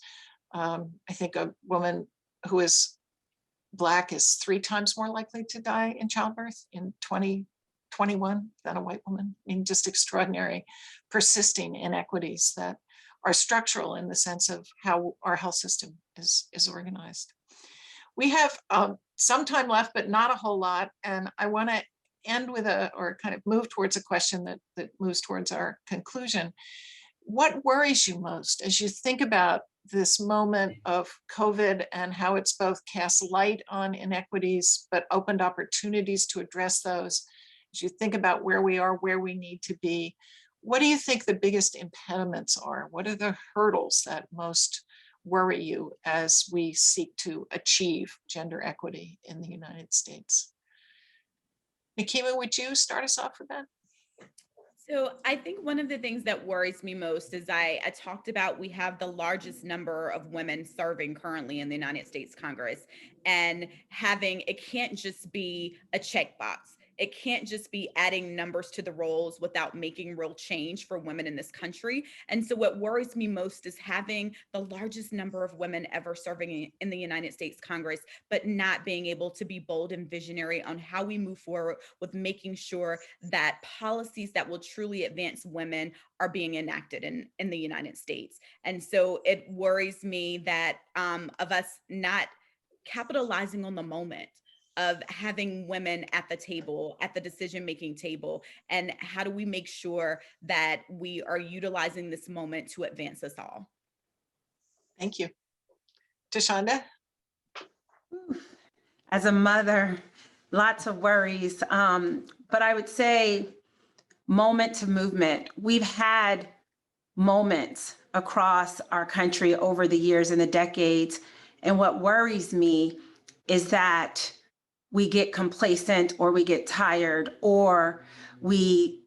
[SPEAKER 5] I think a woman who is Black is 3 times more likely to die in childbirth in 2021 than a white woman. I mean, just extraordinary, persisting inequities that are structural in the sense of how our health system is organized. We have some time left, but not a whole lot. And I want to end with or kind of move towards a question that moves towards our conclusion. What worries you most as you think about this moment of COVID and how it's both cast light on inequities, but opened opportunities to address those? As you think about where we are, where we need to be, what do you think the biggest impediments are? What are the hurdles that most worry you as we seek to achieve gender equity in the United States? Nikema, would you start us off with that?
[SPEAKER 2] So I think one of the things that worries me most is I talked about we have the largest number of women serving currently in the United States Congress, and it can't just be a checkbox. It can't just be adding numbers to the rolls without making real change for women in this country. And so what worries me most is having the largest number of women ever serving in the United States Congress, but not being able to be bold and visionary on how we move forward with making sure that policies that will truly advance women are being enacted in the United States. And so it worries me that of us not capitalizing on the moment of having women at the table, at the decision-making table, and how do we make sure that we are utilizing this moment to advance us all?
[SPEAKER 5] Thank you. Thasunda?
[SPEAKER 3] As a mother, lots of worries, but I would say moment to movement. We've had moments across our country over the years and the decades, and what worries me is that we get complacent or we get tired or we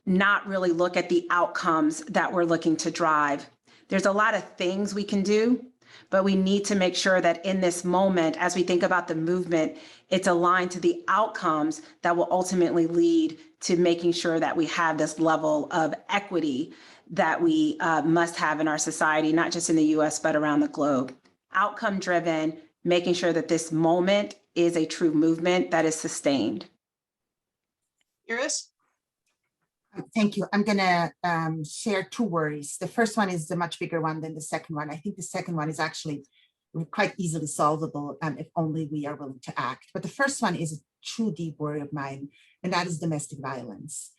[SPEAKER 3] not really look at the outcomes that we're looking to drive. There's a lot of things we can do, but we need to make sure that in this moment, as we think about the movement, it's aligned to the outcomes that will ultimately lead to making sure that we have this level of equity that we must have in our society, not just in the US, but around the globe. Outcome driven, making sure that this moment is a true movement that is sustained.
[SPEAKER 5] Iris?
[SPEAKER 4] Thank you. I'm going to share two worries. The first one is the much bigger one than the second one. I think the second one is actually quite easily solvable if only we are willing to act. But the first one is a true deep worry of mine, and that is domestic violence.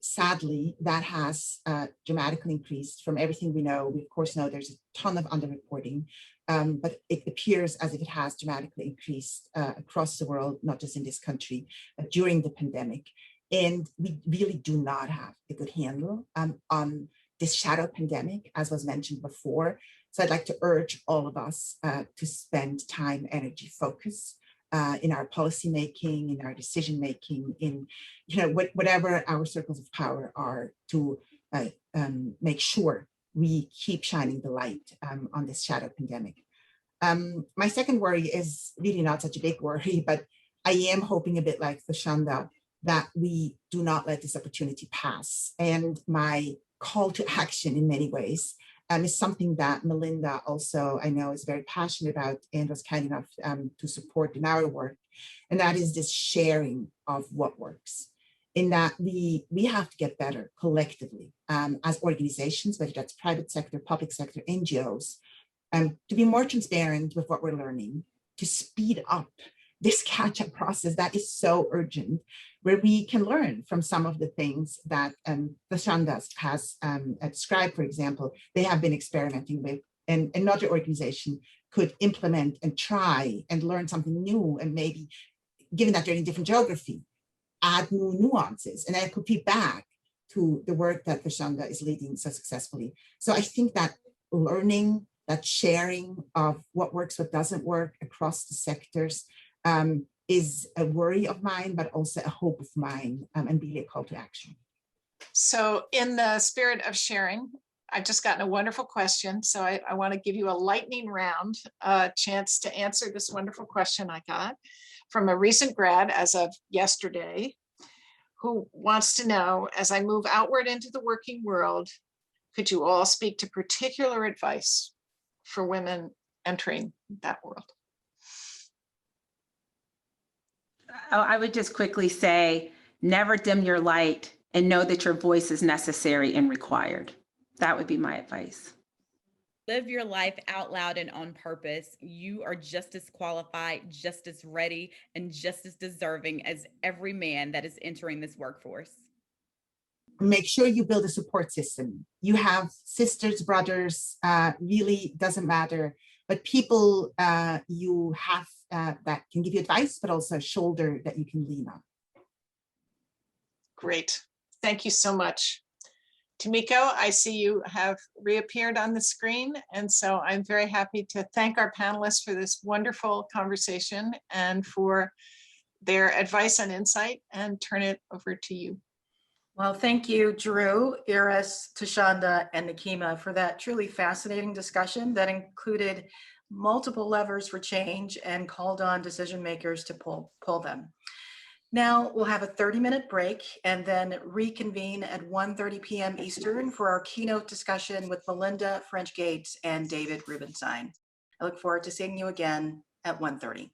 [SPEAKER 4] Sadly, that has dramatically increased from everything we know. We, of course, know there's a ton of underreporting, but it appears as if it has dramatically increased across the world, not just in this country, during the pandemic. And we really do not have a good handle on this shadow pandemic, as was mentioned before. So I'd like to urge all of us to spend time, energy, focus in our policy making, in our decision making, in whatever our circles of power are, to make sure we keep shining the light on this shadow pandemic. My second worry is really not such a big worry, but I am hoping a bit like Thasunda that we do not let this opportunity pass. And my call to action in many ways is something that Melinda also, I know, is very passionate about and was kind enough to support in our work. And that is this sharing of what works, in that we have to get better collectively as organizations, whether that's private sector, public sector, NGOs, to be more transparent with what we're learning, to speed up this catch-up process that is so urgent, where we can learn from some of the things that Thasunda has described. For example, they have been experimenting with, and another organization could implement and try and learn something new, and maybe, given that they're in different geography, add new nuances, and then it could feed back to the work that Thasunda is leading so successfully. So I think that learning, that sharing of what works, what doesn't work across the sectors, is a worry of mine, but also a hope of mine, and really a call to action.
[SPEAKER 5] So in the spirit of sharing, I've just gotten a wonderful question. So I want to give you a lightning round chance to answer this wonderful question I got from a recent grad as of yesterday, who wants to know, as I move outward into the working world, could you all speak to particular advice for women entering that world?
[SPEAKER 3] I would just quickly say, never dim your light and know that your voice is necessary and required. That would be my advice.
[SPEAKER 2] Live your life out loud and on purpose. You are just as qualified, just as ready, and just as deserving as every man that is entering this workforce.
[SPEAKER 4] Make sure you build a support system. You have sisters, brothers, really doesn't matter, but people you have that can give you advice, but also a shoulder that you can lean on.
[SPEAKER 5] Great. Thank you so much. Tomiko, I see you have reappeared on the screen. And so I'm very happy to thank our panelists for this wonderful conversation and for their advice and insight, and turn it over to you.
[SPEAKER 1] Well, thank you, Drew, Iris, Thasunda, and Nikema for that truly fascinating discussion that included multiple levers for change and called on decision makers to pull them. Now we'll have a 30-minute break and then reconvene at 1:30 p.m. Eastern for our keynote discussion with Melinda French Gates and David Rubenstein. I look forward to seeing you again at 1:30.